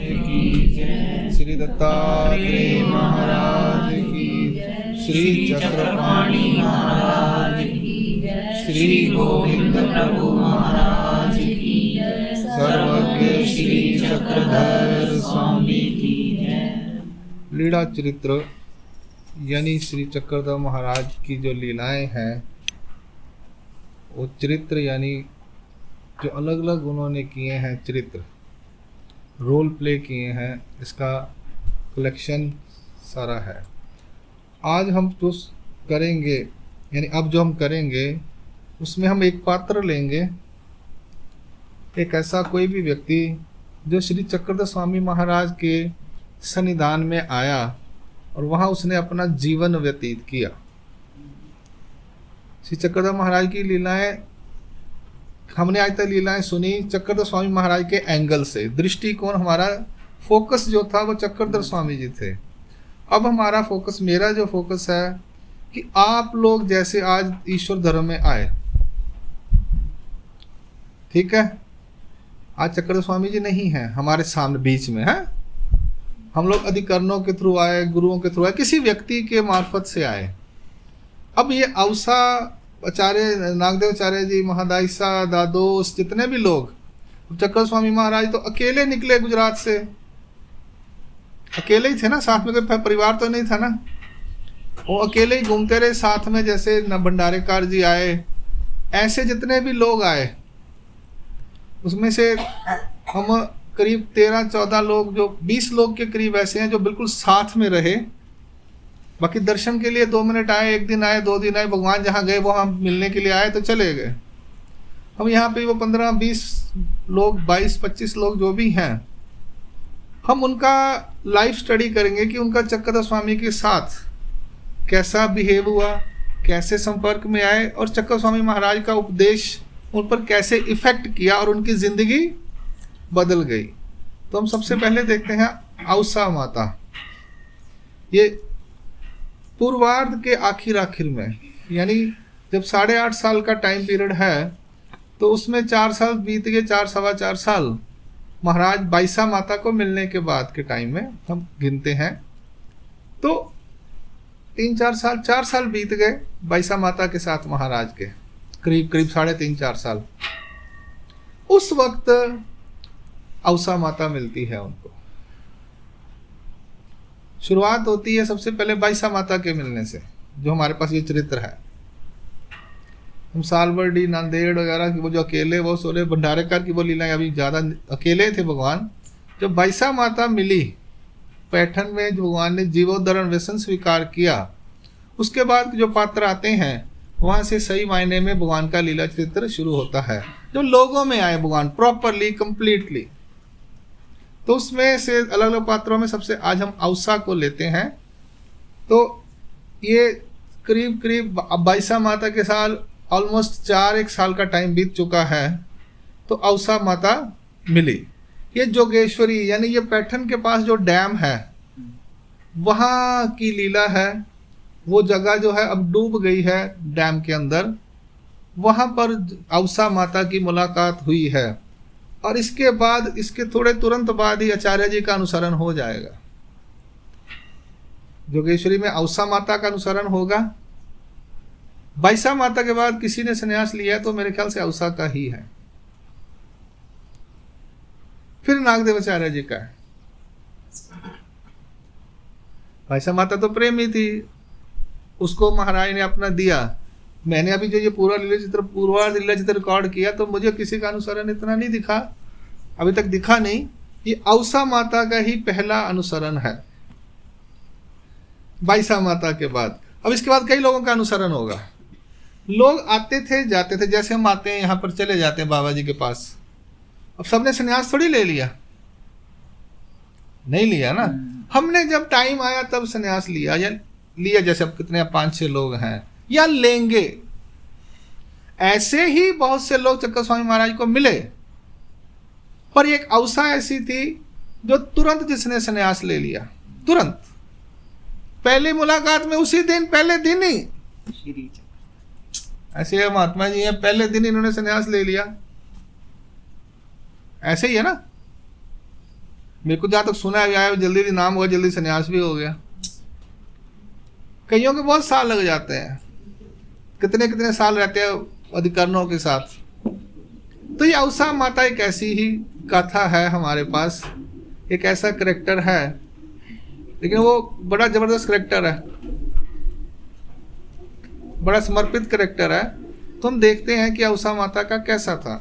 की जय। श्री दत्तात्रेय महाराज की जय। श्री चक्रपाणि महाराज की जय। श्री गोविंद प्रभु महाराज की जय। सर्वज्ञ श्री चक्रधर स्वामी की जय। लीला चरित्र यानी श्री चक्रधर महाराज की जो लीलाएं हैं, वो चरित्र यानी जो अलग अलग उन्होंने किए हैं, चरित्र रोल प्ले किए हैं, इसका कलेक्शन सारा है। आज हम जो करेंगे, यानी अब जो हम करेंगे उसमें हम एक पात्र लेंगे, एक ऐसा कोई भी व्यक्ति जो श्री चक्रधर स्वामी महाराज के सन्निधान में आया और वहाँ उसने अपना जीवन व्यतीत किया। श्री चक्रधर महाराज की लीलाएं, हमने आज तक लीलाएं सुनी चक्रधर स्वामी महाराज के एंगल से, दृष्टिकोण, हमारा फोकस जो था वो चक्रधर स्वामी जी थे। अब हमारा फोकस, मेरा जो फोकस है कि आप लोग जैसे आज ईश्वर धर्म में आए, ठीक है, आज चक्रधर स्वामी जी नहीं है हमारे सामने बीच में, है, हम लोग अधिकरणों के थ्रू आए, गुरुओं के थ्रू आए, किसी व्यक्ति के मार्फत से आए। अब ये अवसा आचार्य, नागदेव आचार्य जी, महादायसा, दादोस, जितने भी लोग, चक्रधर स्वामी महाराज तो अकेले निकले गुजरात से, अकेले ही थे ना, साथ में कोई परिवार तो नहीं था ना, वो अकेले ही घूमते रहे साथ में। जैसे न भंडारेकार जी आए, ऐसे जितने भी लोग आए, उसमें से हम करीब 13-14 लोग, जो 20 लोग के करीब ऐसे हैं जो बिल्कुल साथ में रहे। बाकी दर्शन के लिए 2 मिनट आए, 1 दिन आए, 2 दिन आए, भगवान जहाँ गए वो हम मिलने के लिए आए तो चले गए। हम यहाँ पे वो 15-20 लोग, 22-25 लोग जो भी हैं, हम उनका लाइफ स्टडी करेंगे कि उनका चक्रधर स्वामी के साथ कैसा बिहेव हुआ, कैसे संपर्क में आए और चक्रधर स्वामी महाराज का उपदेश उन पर कैसे इफेक्ट किया और उनकी जिंदगी बदल गई। तो हम सबसे पहले देखते हैं अवसा माता। ये पूर्वार्ध के आखिर में, यानी जब 8.5 साल का टाइम पीरियड है, तो उसमें 4 साल बीत गए, 4-4.25 साल महाराज बाईसा माता को मिलने के बाद के टाइम में हम गिनते हैं। तो 3-4 साल, 4 साल बीत गए बाईसा माता के साथ महाराज के, करीब 3.5-4 साल। उस वक्त अवसा माता मिलती है उनको। शुरुआत होती है सबसे पहले बाईसा माता के मिलने से, जो हमारे पास ये चरित्र है। हम सालवर्डी, नांदेड़ वगैरह की वो जो अकेले, वो सोले भंडारेकर की वो लीलाएं, अभी ज़्यादा अकेले थे भगवान। जब बाईसा माता मिली पैठन में, जो भगवान ने जीवोद्धरण व्यसन स्वीकार किया, उसके बाद जो पात्र आते हैं वहाँ से सही मायने में भगवान का लीला चरित्र शुरू होता है, जो लोगों में आए भगवान प्रॉपरली, कंप्लीटली। तो उसमें से अलग अलग पात्रों में सबसे आज हम अवसा को लेते हैं। तो ये करीब बाईसा माता के साल ऑलमोस्ट 4-1 साल का टाइम बीत चुका है, तो अवसा माता मिली। ये जोगेश्वरी, यानी ये पैठन के पास जो डैम है, वहाँ की लीला है। वो जगह जो है अब डूब गई है डैम के अंदर, वहाँ पर अवसा माता की मुलाकात हुई है। और इसके बाद, इसके थोड़े तुरंत बाद ही आचार्य जी का अनुसरण हो जाएगा। जोगेश्वरी में अवसा माता का अनुसरण होगा। बाईसा माता के बाद किसी ने संन्यास लिया तो मेरे ख्याल से अवसा का ही है। फिर नागदेवाचार्य जी का है। बाईसा माता तो प्रेमी थी, उसको महाराज ने अपना दिया। मैंने अभी जो ये पूरा पूर्वार्ध लीला चित्र रिकॉर्ड किया, तो मुझे किसी का अनुसरण इतना नहीं दिखा, अभी तक दिखा नहीं। ये अवसा माता का ही पहला अनुसरण है बाईसा माता के बाद। अब इसके बाद कई लोगों का अनुसरण होगा। लोग आते थे, जाते थे, जैसे हम आते हैं यहाँ पर चले जाते हैं बाबा जी के पास। अब सबने संन्यास थोड़ी ले लिया, नहीं लिया ना। हमने जब टाइम आया तब संन्यास लिया, या लिया, जैसे अब कितने 5-6 लोग हैं या लेंगे। ऐसे ही बहुत से लोग चक्रधर स्वामी महाराज को मिले, पर एक अवसा ऐसी थी जो तुरंत जिसने संन्यास ले लिया, तुरंत पहली मुलाकात में, उसी दिन, पहले दिन ही। ऐसे महात्मा जी हैं, पहले दिन इन्होंने संन्यास ले लिया। ऐसे ही है ना, मेरे को जहाँ तक सुना है आया जल्दी जल्दी नाम हुआ, जल्दी सन्यास भी हो गया। कईयों के बहुत साल लग जाते हैं, कितने कितने साल रहते हैं अधिकरणों के साथ। तो ये औसा माता एक ऐसी ही कथा है हमारे पास, एक ऐसा करेक्टर है, लेकिन वो बड़ा जबरदस्त करेक्टर है, बड़ा समर्पित करेक्टर है। तो हम देखते हैं कि औसा माता का कैसा था।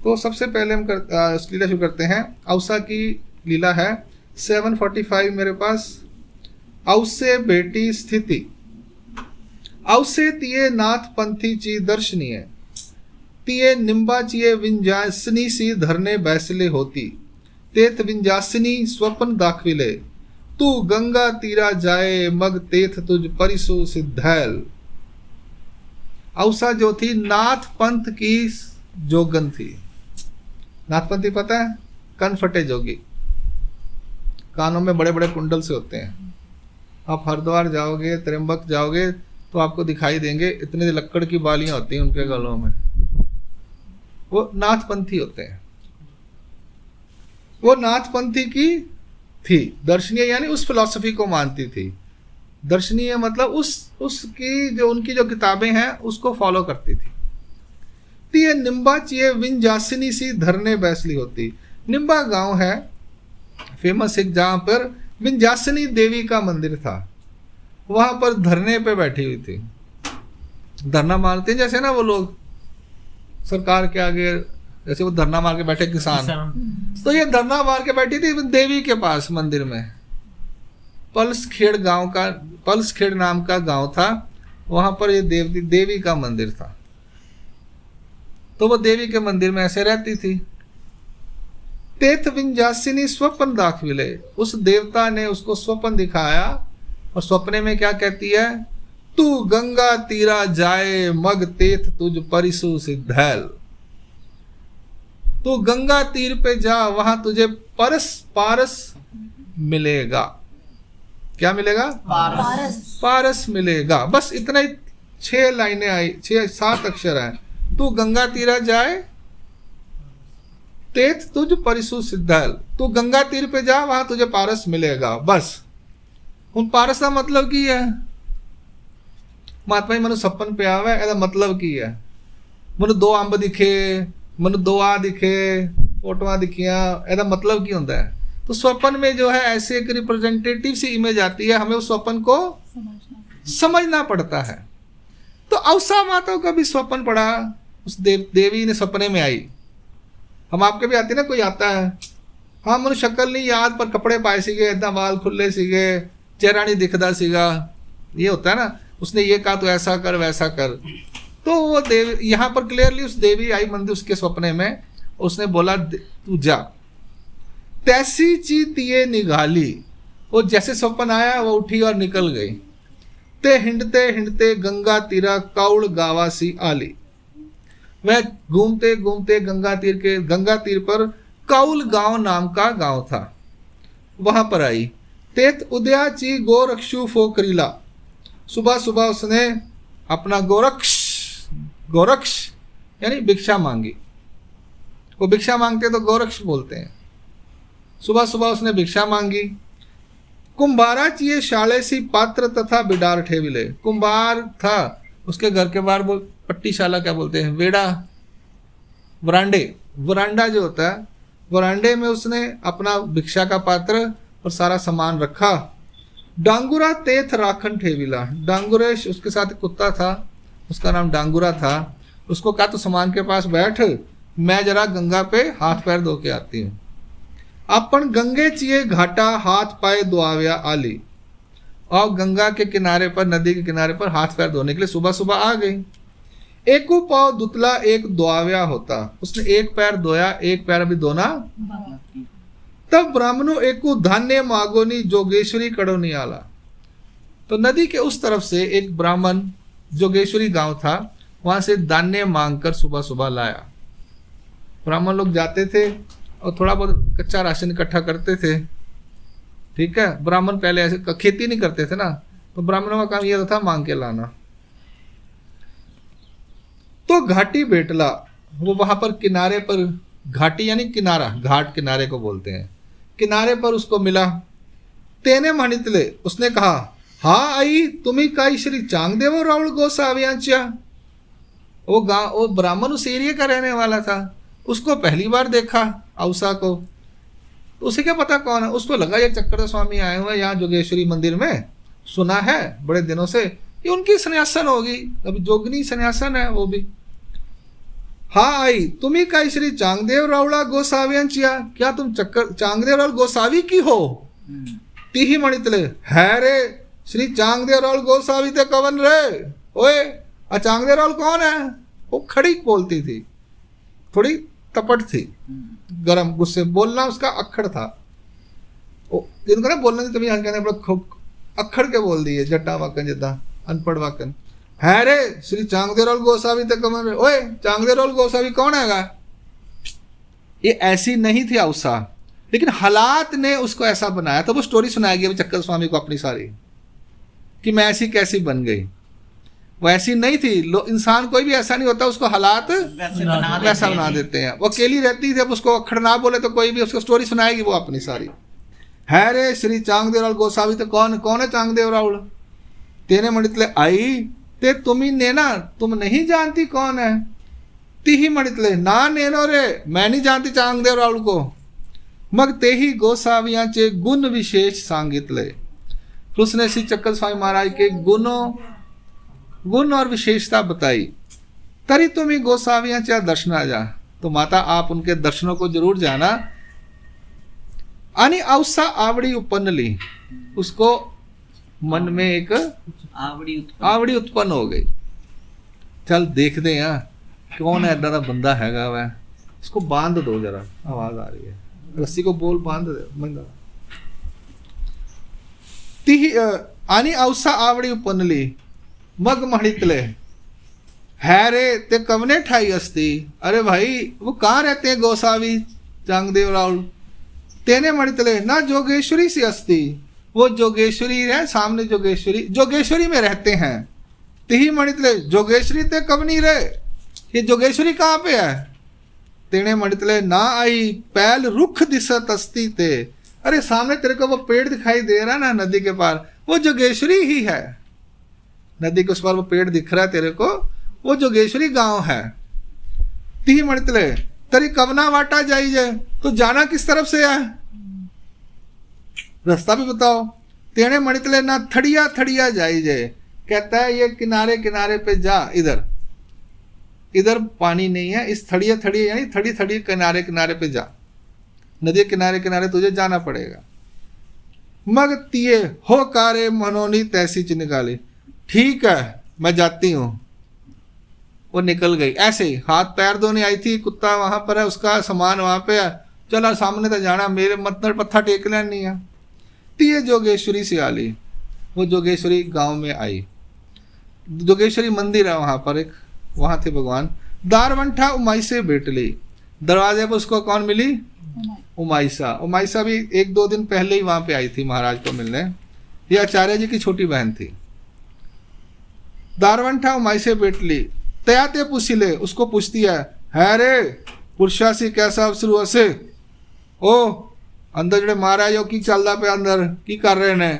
तो सबसे पहले हम लीला शुरू करते हैं। औसा की लीला है 745 मेरे पास। औसे बेटी स्थिति, औसे तिये नाथ पंथी ची दर्शनीय, तिये निंबा चिये विंजासनी सी धरने बैसले होती, तेथ विंजासनी स्वप्न दाखविले, तू गंगा तीरा जाए मग तेथ तुझ परिसु सिद्धैल। औसा जो थी नाथ पंथ की जोगन थी। नाथपंथी पता है? कनफटे जोगी, कानों में बड़े बड़े कुंडल से होते हैं। आप हरिद्वार जाओगे, त्र्यंबक जाओगे तो आपको दिखाई देंगे, इतने लक्कड़ की बालियां होती हैं उनके गलों में। वो नाथपंथी होते हैं। वो नाथपंथी की थी, दर्शनीय यानी उस फिलॉसफी को मानती थी। दर्शनीय मतलब उसकी जो उनकी जो किताबें हैं उसको फॉलो करती थी। ये निम्बा चिये विंजासिनी सी धरने बैसली होती। निम्बा गांव है फेमस एक, जहां पर विंजासिनी देवी का मंदिर था, वहां पर धरने पे बैठी हुई थी। धरना मारते हैं जैसे ना वो लोग सरकार के आगे, जैसे वो धरना मार के बैठे किसान, तो ये धरना मार के बैठी थी देवी के पास मंदिर में। पल्सखेड़ गांव का, पल्सखेड़ नाम का गांव था, वहां पर ये देवी का मंदिर था। तो वो देवी के मंदिर में ऐसे रहती थी। तेथ विंजासिनी स्वप्न दाखविले, उस देवता ने उसको स्वप्न दिखाया, और स्वप्ने में क्या कहती है? तू गंगा तीरा जाए मग तेथ तुझ परिसु सिद्धैल। तू गंगा तीर पे जा, वहां तुझे पारस मिलेगा। क्या मिलेगा? पारस मिलेगा। बस इतना ही, 6 लाइनें आई, 7 अक्षर हैं। तू गंगा तीरा जाए तेथ तुझ परिसु सिद्धैल, तू गंगा तीर पे जा, वहां तुझे पारस मिलेगा। बस उन पारस का मतलब की है? महात्मा जी मनु सपन पे आवे, ऐसा मतलब की है? मनु 2 अंब दिखे, मनु 2 आ दिखे, फोटोआं दिखिया, ऐसा मतलब की होता है? तो स्वप्न में जो है ऐसे एक रिप्रेजेंटेटिव सी इमेज आती है, हमें उस स्वप्न को समझना पड़ता है। तो औसा माता का भी स्वप्न पड़ा, उस देवी ने सपने में आई। हम आपके भी आते ना, कोई आता है, हाँ मैंने शक्ल नहीं याद पर कपड़े पाए सीगे, इतना बाल खुले सीगे, चेहरा नहीं दिखता सीगा, ये होता है ना। उसने ये कहा तो ऐसा कर वैसा कर। तो वो देवी यहाँ पर क्लियरली उस देवी आई मंदिर उसके सपने में, उसने बोला तू जा। तैसी चीतिये निगाली, वो जैसे सपन आया वो उठी और निकल गई। ते हिंडते गंगा तीरा कौड़ गावासी आली। वह घूमते घूमते गंगा तीर पर कौल गांव नाम का गांव था, वहां पर आई। तेत उदया ची गोरक्षु फोकरीला, सुबह सुबह उसने अपना गोरक्ष यानी भिक्षा मांगी। वो भिक्षा मांगते तो गोरक्ष बोलते हैं। सुबह सुबह उसने भिक्षा मांगी। कुंभारा चिये शाले सी पात्र तथा बिडार ठेविले। कुंभार था, उसके घर के बाहर वो पट्टीशाला क्या बोलते हैं, वेड़ा, वरांडा जो होता है, वरांडे में उसने अपना भिक्षा का पात्र और सारा सामान रखा। डांगुरा तेथ राखन ठेविला, डांगुरेश उसके साथ एक कुत्ता था, उसका नाम डांगुरा था। उसको कहा तो सामान के पास बैठ, मैं जरा गंगा पे हाथ पैर धो के आती हूँ। अपन गंगे चिये घाटा हाथ पाए दुआव्या आली, और गंगा के किनारे पर, नदी के किनारे पर हाथ पैर धोने के लिए सुबह सुबह आ गई। एकू पाव दुतला एक दुआव्या होता, उसने एक पैर धोया, एक पैर अभी धोना। तब ब्राह्मणों एकू धान्य मागोनी जोगेश्वरी कड़ोनी आला। तो नदी के उस तरफ से एक ब्राह्मण, जोगेश्वरी गांव था, वहां से धान्य मांगकर सुबह सुबह लाया। ब्राह्मण लोग जाते थे और थोड़ा बहुत कच्चा राशन इकट्ठा करते थे। ठीक है, ब्राह्मण पहले ऐसे खेती नहीं करते थे ना, तो ब्राह्मणों का काम यह था मांग के लाना। तो घाटी बेटला, वो वहां पर किनारे पर, घाटी यानी किनारा, घाट किनारे को बोलते हैं, किनारे पर उसको मिला। तेने म्हणितले, उसने कहा, हाँ आई तुम्ही काही श्री चांगदेव राउल गोसावियांच्या। वो ब्राह्मण उस एरिया का रहने वाला था, उसको पहली बार देखा औसा को, तो उसे क्या पता कौन है। उसको लगा ये चक्कर स्वामी आए हुए यहाँ जोगेश्वरी मंदिर में, सुना है बड़े दिनों से, ये उनकी सन्यासन होगी, अभी जोगनी सन्यासन है वो भी। हाँ आई तुम्ही काही श्री चांगदेव रावळा गोसावियांच्या, क्या तुम चांगदेव रावळ गोसावी की हो। तीही म्हणितले, है रे श्री चांगदेव रावळ गोसावी ते कवन रे। ओए चांगदेव रावळ कौन है। वो खड़ी बोलती थी, थोड़ी तपट थी, गरम गुस्से, बोलना उसका अक्खड़ था। जिनको ना बोलना तभी यहाँ कहने बड़ा अक्खड़ के बोल दिए, जट्टा वाकन जिदा अनपढ़ वाकन। है रे श्री चांगदेव रावळ गोसावी ते कवन रे। ओए चांगदेव रावळ गोसावी कौन हैगा। ये ऐसी नहीं थी औसा, लेकिन हालात ने उसको ऐसा बनाया। तो वो स्टोरी सुनाएगी अभी चक्कर स्वामी को अपनी सारी, कि मैं ऐसी कैसी बन गई। वो ऐसी नहीं थी, इंसान कोई भी ऐसा नहीं होता, उसको हालात वैसा बना देते हैं। वो अकेली रहती थी, अब उसको अखड़ ना बोले तो कोई भी उसको स्टोरी सुनाएगी वो अपनी सारी। है रे श्री चांगदेव रावळ गोसावी तो कौन है चांगदेव रावळ। तेने म्हणितले, आई ते तुम्ही नेना, तुम नहीं जानती कौन है। तीही म्हणितले, ना नेनो रे, मैं नहीं जानती चांगदेव रावळ को। मग तेही गोसावियांचे गुण विशेष सांगितले। फिर उसने श्री चक्कर स्वामी महाराज के गुण और विशेषता बताई। तरी तुम्ही गोसावियांच्या दर्शना जा, तो माता आप उनके दर्शनों को जरूर जाना। आणि औसा आवडी उपन्नली, उसको मन में एक आवड़ी उत्पन्न हो गई। चल देखते हैं कौन है, इधर बंदा हैगा वह, इसको बांध दो जरा, आवाज आ रही है, रस्सी को बोल बांध दे बंदा। आणि औसा आवडी उपनली। मग म्हणितले, है रे ते कवने ठाई असती। अरे भाई वो कहाँ रहते हैं गोसावी चांगदेव रावळ। तेने म्हणितले, ना जोगेश्वरी से असती, वो जोगेश्वरी है सामने, जोगेश्वरी में रहते हैं। तेही म्हणितले, जोगेश्वरी ते कवनी रे, ये जोगेश्वरी कहाँ पे है। तेने म्हणितले, ना आई पैल रुख दिसत असती ते। अरे सामने तेरे को वो पेड़ दिखाई दे रहा ना नदी के पार, वो जोगेश्वरी ही है। नदी के उस पार वो पेड़ दिख रहा है तेरे को, वो जोगेश्वरी गांव है। ती म्हणितले, तरी कवना वाटा जाइए, तो जाना किस तरफ से है, रास्ता भी बताओ। तेने म्हणितले, ना थड़िया थड़िया जाइए, कहता है ये किनारे किनारे पे जा, इधर पानी नहीं है, इस थड़िया थड़िया यानी थड़ी थड़ी किनारे किनारे पे जा, नदी किनारे किनारे तुझे जाना पड़ेगा। मग तिये हो कारे मनोनी तैसी च निकाली। ठीक है मैं जाती हूँ। वो निकल गई ऐसे ही, हाथ पैर धोने आई थी, कुत्ता वहां पर है, उसका सामान वहां पे है, चला सामने तो जाना, मेरे मतलब पत्थर टेकना नहीं है। तिये जोगेश्वरी से आली, वो जोगेश्वरी गांव में आई। जोगेश्वरी मंदिर है वहां पर एक, वहां थे भगवान। दारवंठा उमाई से भेट ली, दरवाजे पर उसको कौन मिली, उमाइसा भी 1-2 दिन पहले ही वहां पे आई थी महाराज को मिलने। ये आचार्य जी की छोटी बहन थी। दारवंठा उमाई से भेट ली, तयाते पूछिले, उसको पूछती है रे पुरुषासी कैसा अवसर हसे। ओ अंदर जड़े महाराज की चलदा पे अंदर की कर रहे ने।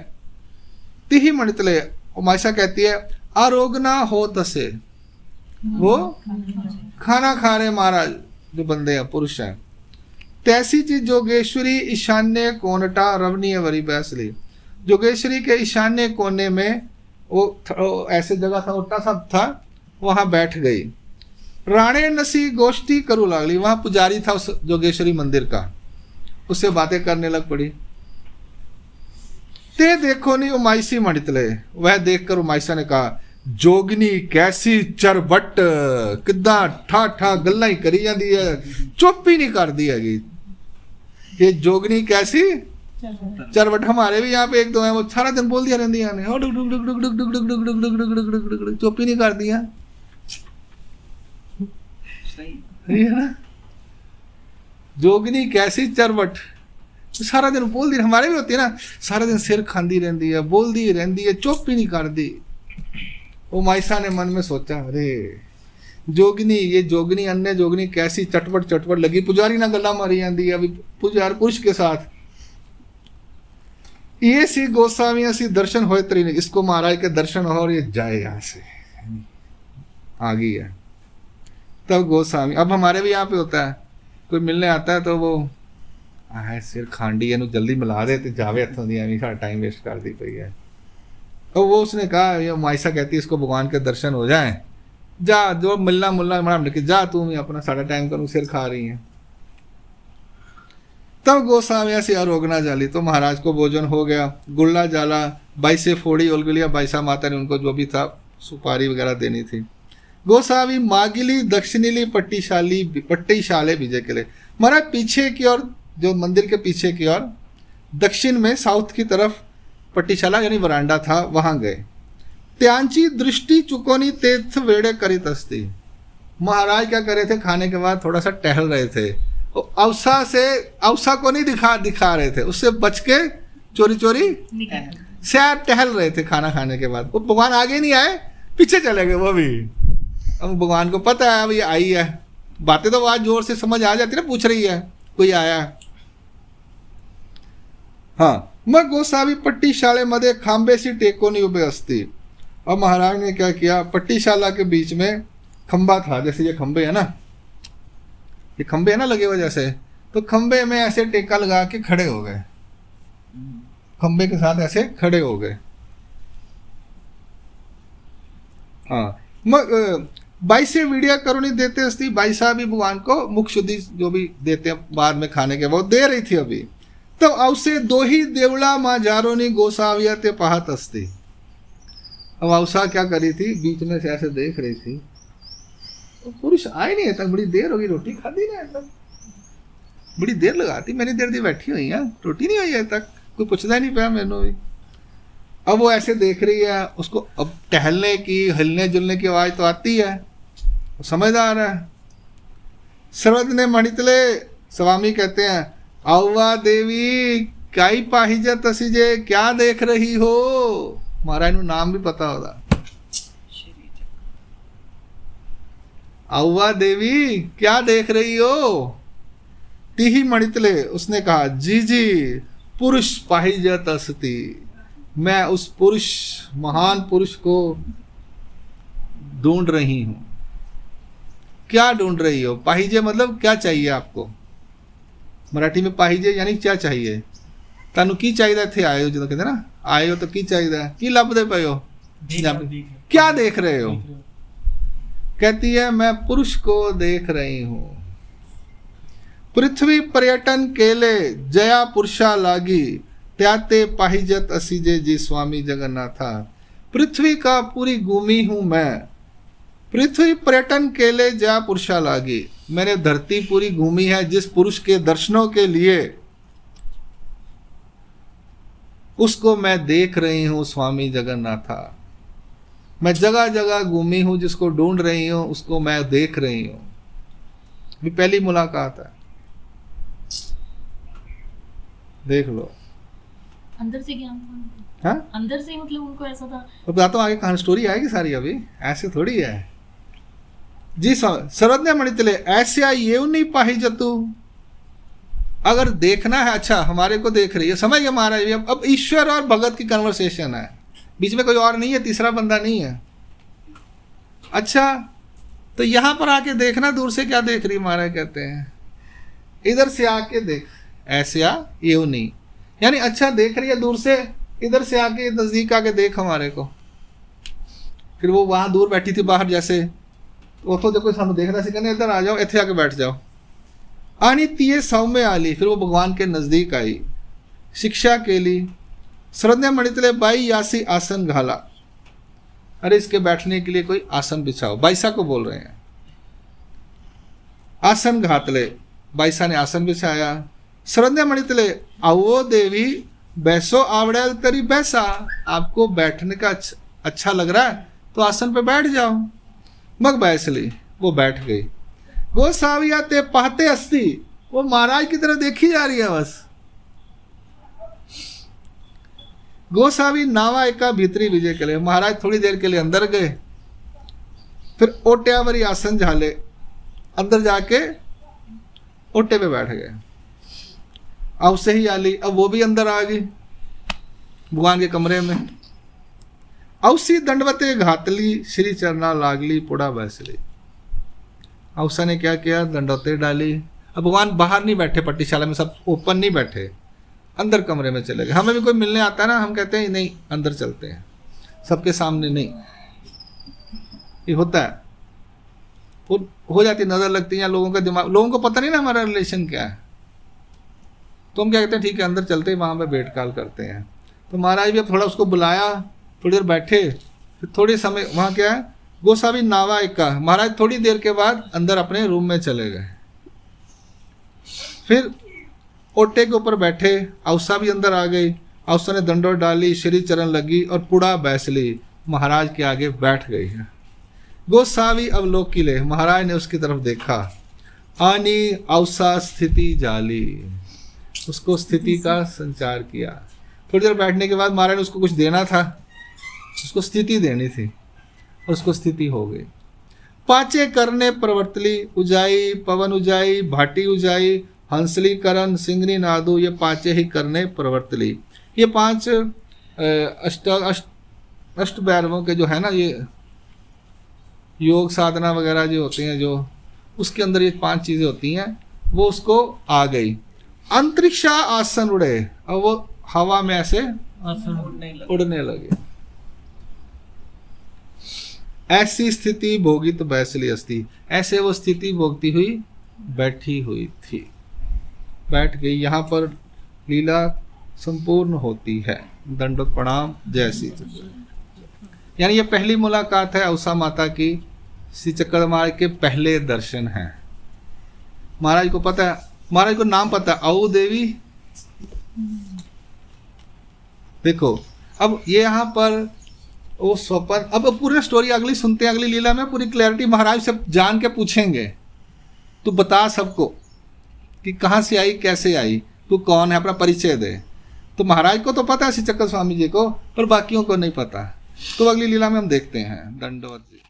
तिही मणितले, उमाइसा कहती है आरोगना हो तसे, वो खाना खा रहे महाराज जो बंदे हैं पुरुष हैं। तैसी चीज जोगेश्वरी ईशान्य कोनटा रवनीय वरी बैसली। जोगेश्वरी के ईशान्य कोने में वो ऐसे जगह था, उल्टा सा था, वहां बैठ गई। राणे नसी गोष्ठी करू लागली, वहां पुजारी था उस जोगेश्वरी मंदिर का, उससे बातें करने लग पड़ी। ते देखो नहीं उमाइसी मणितले, वह देखकर उमाइसा ने कहा जोगनी कैसी चरबट, किदा ठा ठा गल्लां ही करी जाती है, चुप ही नहीं करती हैगी। ये जोगनी कैसी चरबट, हमारे भी यहाँ पे 1-2 हैं, वो सारा दिन बोल दिया रहती हैं, चुप ही नहीं कर दिया। है ना, जोगनी कैसी चरबट, सारा दिन बोल दी, हमारे भी होती है ना, सारा दिन सिर खांदी रहती है, बोल दी रहती है, चुप ही नहीं कर दी। वो माइसा ने मन में सोचा, अरे जोगनी, ये जोगनी अन्य जोगनी कैसी चटपट चटपट लगी, पुजारी ना गला मारी जाती है अभी पुजार पुरुष के साथ। ये सी गोस्वामी सी दर्शन होए तरी नहीं, इसको महाराज के दर्शन हो और ये जाए यहाँ से, आ गई है। तब गोस्वामी, अब हमारे भी यहाँ पे होता है, कोई मिलने आता है तो वो आए सिर खांडी है, जल्दी मिला दे तो जावे हथों दी, एवं सारा टाइम वेस्ट कर दी पई है। तो वो उसने कहा, ये माइसा कहती है इसको भगवान के दर्शन हो जाए, जा जो मिलना मुलना बना के जा, तू भी अपना सारा टाइम करूँ, सिर खा रही है। तब गोस्वामी से अरोगना जाली, तो महाराज को भोजन हो गया, गुल्ला जाला, बाई से फोड़ी उलगलिया, बाईसा माता ने उनको जो भी था सुपारी वगैरह देनी थी। गोस्वामी मागिली दक्षिणीली पट्टीशाले विजय के लिए, महाराज पीछे की ओर, जो मंदिर के पीछे की ओर दक्षिण में साउथ की तरफ पट्टीशाला यानी वरांडा था, वहां गए। त्यांची दृष्टि चुकोनी तीर्थ वेड़े करित अस्ति, महाराज क्या कर रहे थे, खाने के बाद थोड़ा सा टहल रहे थे, अवसा को नहीं दिखा रहे थे, उससे बच के चोरी चोरी सैर टहल रहे थे खाना खाने के बाद। वो भगवान आगे नहीं आए, पीछे चले गए वो भी। अब भगवान को पता है अब ये आई है, बातें तो आज जोर से समझ आ जाती ना, पूछ रही है कोई आया। हाँ, मग गोसावी पट्टीशाले मध्य खांबेसी टेकोनी उबे अस्ति। और महाराज ने क्या किया, पट्टीशाला के बीच में खंबा था, जैसे ये खंबे है ना, ये खंबे है ना लगे हुए जैसे, तो खंबे में ऐसे टेका लगा के खड़े हो गए, खंबे के साथ ऐसे खड़े हो गए। हाँ, बाई से वीडिया करुणी देते अस्ति, बाई साहब भी भगवान को मुख शुद्धि जो भी देते हैं बाद में खाने के, वो दे रही थी अभी। तो अवसे दो ही देवड़ा माँ जारोनी गोसाविया ते पाहत अस्ति। अब अवसा क्या करी थी, बीच में से ऐसे देख रही थी, पुरुष आए नहीं है तक, बड़ी देर होगी, रोटी खाती ना तक, बड़ी देर लगाती, मैंने देर दी बैठी हुई है, रोटी नहीं हुई है तक, कोई पूछता नहीं पाया मैंने भी। अब वो ऐसे देख रही है उसको, अब टहलने की हिलने जुलने की आवाज तो आती है, वो समझदार है। सर्वज्ञ मणितले स्वामी कहते हैं, औवा देवी काई पाहिजा तसीजे, क्या देख रही हो। महाराज ਨੂੰ नाम भी पता होगा, औवा देवी क्या देख रही हो। तिही मणितले, उसने कहा, जी जी पुरुष पाहिजत अस्ति, मैं उस पुरुष, महान पुरुष को ढूंढ रही हूं। क्या ढूंढ रही हो, पाहिजे मतलब क्या चाहिए आपको, मराठी में पाहिजे यानी क्या चाहिए, तानू की चाहिए थे, आए हो जो कहते ना, आए हो तो की चाहिए, की लभदे पे हो, क्या देख रहे हो। कहती है मैं पुरुष को देख रही हूं। पृथ्वी पर्यटन केले जया पुरुषा लागी, त्याते पाहिजत असीजे जी स्वामी जगन्नाथा। पृथ्वी का पूरी घूमी हूं मैं, पृथ्वी पर्यटन केले जया पुरुषा लागी, मैंने धरती पूरी घूमी है जिस पुरुष के दर्शनों के लिए, उसको मैं देख रही हूं स्वामी जगन्नाथा। मैं जगह जगह घूमी हूं, जिसको ढूंढ रही हूं उसको मैं देख रही हूं। भी पहली मुलाकात है, देख लो। अंदर से ज्ञान, हाँ अंदर से मतलब उनको ऐसा था। तो बताता हूँ आगे कहानी, स्टोरी आएगी सारी, अभी ऐसे थोड़ी है जी। सर्वज्ञ मणितले ऐसे ये नहीं पाही जतु, अगर देखना है, अच्छा हमारे को देख रही है, समझ गए महाराज। अब ईश्वर और भगत की कन्वर्सेशन है, बीच में कोई और नहीं है, तीसरा बंदा नहीं है। अच्छा तो यहां पर आके देखना, दूर से क्या देख रही महाराज कहते हैं, इधर से आके देख, ऐसे आ ये नहीं, यानी अच्छा देख रही है दूर से, इधर से आके नजदीक आके देख हमारे को। फिर वो वहां दूर बैठी थी बाहर, जैसे वो तो देखो सामने देख रहा है, कहने इधर आ जाओ, इथे आके बैठ जाओ। आनी तीये सौम्य आली, फिर वो भगवान के नजदीक आई, शिक्षा के लिए। श्रद्धा मणितले बाई यासी आसन घाला, अरे इसके बैठने के लिए कोई आसन बिछाओ, बाईसा को बोल रहे हैं। आसन घातले, बाईसा ने आसन बिछाया। श्रद्धा मणितले आवो देवी बैसो आवड़ेल तरी बैसा, आपको बैठने का अच्छा लग रहा है तो आसन पे बैठ जाओ। मग बैसली, वो बैठ गई। गोसाविया ते पाहते अस्ति, वो महाराज की तरफ देखी जा रही है बस। गोसावी नावा एका भीतरी विजय के लिए, महाराज थोड़ी देर के लिए अंदर गए, फिर ओट्यावरी आसन झाले, अंदर जाके ओटे पे बैठ गए। अब से ही आली, अब वो भी अंदर आ गई। भगवान के कमरे में। औसी दंडवते घातली श्री चरना लागली पुड़ा बैसली। औसा ने क्या किया, दंडवते डाली। अब भगवान बाहर नहीं बैठे पट्टीशाला में, सब ओपन नहीं बैठे, अंदर कमरे में चले गए। हमें भी कोई मिलने आता है ना, हम कहते हैं नहीं अंदर चलते हैं, सबके सामने नहीं। ये होता है, हो जाती नजर लगती है लोगों का दिमाग, लोगों को पता नहीं ना हमारा रिलेशन क्या है, तो हम क्या कहते हैं ठीक है अंदर चलते हैं, वहां पे भेंट काल करते हैं। तो महाराज भी अब थोड़ा उसको बुलाया, थोड़ी देर बैठे, फिर थोड़ी समय वहां क्या है गोसावी नावा एक का, महाराज थोड़ी देर के बाद अंदर अपने रूम में चले गए। फिर ओटे के ऊपर बैठे, औसा भी अंदर आ गई, औसा ने दंडोत डाली, श्री चरण लगी और पुड़ा बैसली, महाराज के आगे बैठ गई है। गोसावी अवलोकिले, महाराज ने उसकी तरफ देखा। आनी औसा स्थिति जाली, उसको स्थिति का संचार किया। थोड़ी देर बैठने के बाद महाराज ने उसको कुछ देना था, उसको स्थिति देनी थी, और उसको स्थिति हो गई। पाचे करने प्रवर्तली, उजाई पवन उजाई, भाटी उजाई, हंसली करण, सिंगनी नादू, ये पांचे ही करने प्रवर्तली। ये 5 अष्ट भैरवों के जो है ना, ये योग साधना वगैरह जो होते हैं, जो उसके अंदर ये 5 चीजें होती हैं, वो उसको आ गई। अंतरिक्षा आसन उड़े, और वो हवा में ऐसे उड़ने लगे। ऐसी स्थिति भोगित बैसली अस्ति, ऐसे वो स्थिति भोगती हुई बैठी हुई थी, बैठ गई। यहाँ पर लीला संपूर्ण होती है। दंडोत प्रणाम, जय श्री चक्र। यानी ये पहली मुलाकात है औसा माता की, श्री चक्रमार्ग के पहले दर्शन हैं। महाराज को पता है, महाराज को नाम पता है, औ देवी। देखो अब ये यहाँ पर वो स्वप्न, अब पूरी स्टोरी अगली सुनते हैं, अगली लीला में पूरी क्लैरिटी महाराज से जान के पूछेंगे, तू बता सबको कि कहाँ से आई, कैसे आई, तू कौन है, अपना परिचय दे। तो महाराज को तो पता है श्री चक्र स्वामी जी को, पर बाकियों को नहीं पता। तो अगली लीला में हम देखते हैं। दंडवत जी।